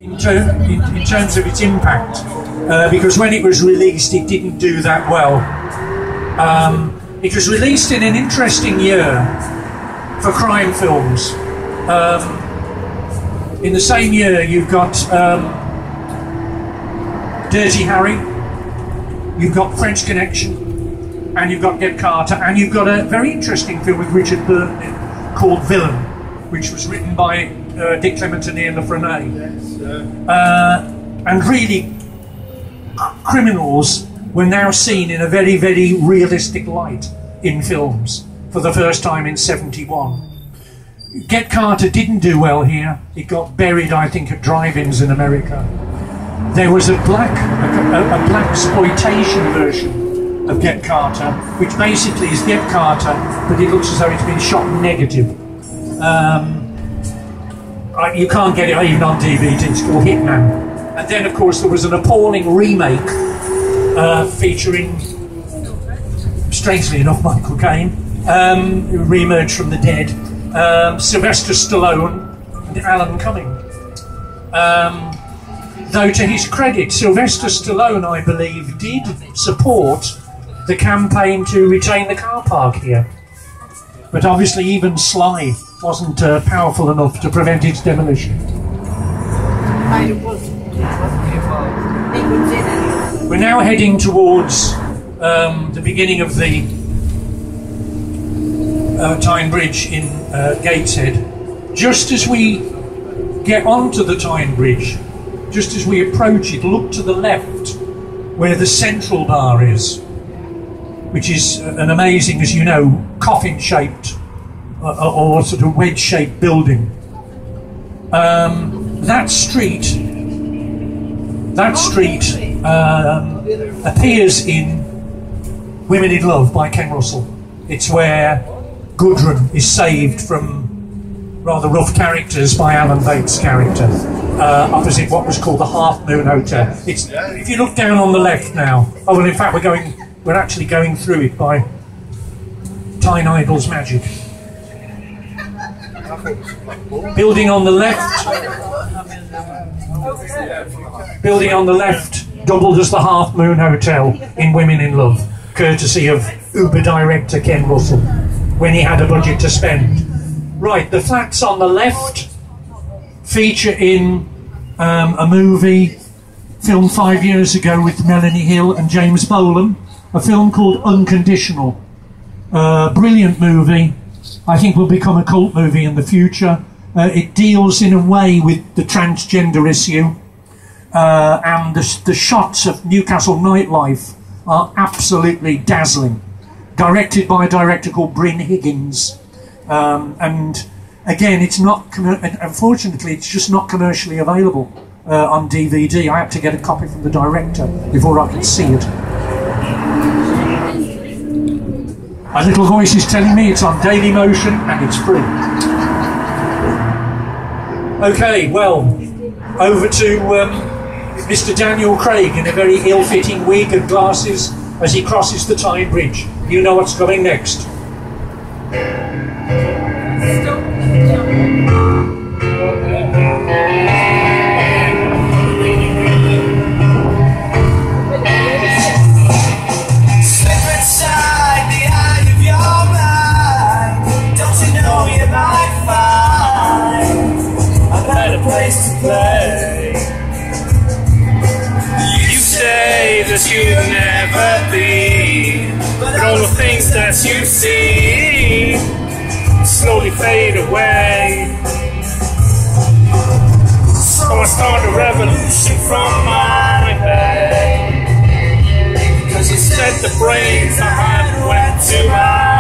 In terms of its impact, because when it was released it didn't do that well. It was released in an interesting year for crime films. In the same year you've got Dirty Harry, you've got French Connection, and you've got Get Carter, and you've got a very interesting film with Richard Burton called Villain, which was written by Dick Clement and Ian LaFrennais. And really, criminals were now seen in a very, very realistic light in films for the first time in '71. Get Carter didn't do well here. It got buried, I think, at drive-ins in America. There was a black exploitation version of Get Carter, which basically is Get Carter, but it looks as though it's been shot negative. You can't get it even on DVD. It's called Hitman. And then, of course, there was an appalling remake featuring, strangely enough, Michael Caine, who re-emerged from the dead, Sylvester Stallone and Alan Cumming. Though to his credit, Sylvester Stallone, I believe, did support the campaign to retain the car park here. But obviously even Sly wasn't powerful enough to prevent its demolition. We're now heading towards the beginning of the Tyne Bridge in Gateshead. Just as we get onto the Tyne Bridge, just as we approach it, look to the left where the central bar is, which is an amazing, as you know, coffin-shaped or sort of wedge-shaped building. That street appears in Women in Love by Ken Russell. It's where Gudrun is saved from rather rough characters by Alan Bates' character, opposite what was called the Half Moon Hotel. If you look down on the left now, oh well, in fact we're actually going through it by Tyne Idols magic. Building on the left doubled as the Half Moon Hotel in Women in Love, courtesy of Uber director Ken Russell, when he had a budget to spend. Right, the flats on the left feature in a movie filmed 5 years ago with Melanie Hill and James Bolam, a film called Unconditional. Brilliant movie. I think will become a cult movie in the future. It deals in a way with the transgender issue, and the shots of Newcastle nightlife are absolutely dazzling. Directed by a director called Bryn Higgins, and again, it's not. Unfortunately, it's just not commercially available on DVD. I had to get a copy from the director before I could see it. My little voice is telling me it's on Daily Motion and it's free. Okay, well, over to Mr. Daniel Craig in a very ill-fitting wig and glasses as he crosses the Tyne Bridge. You know what's coming next. You've never been, but all the things that you see slowly fade away. So I start a revolution from my bed, because you said the brains I had went too high.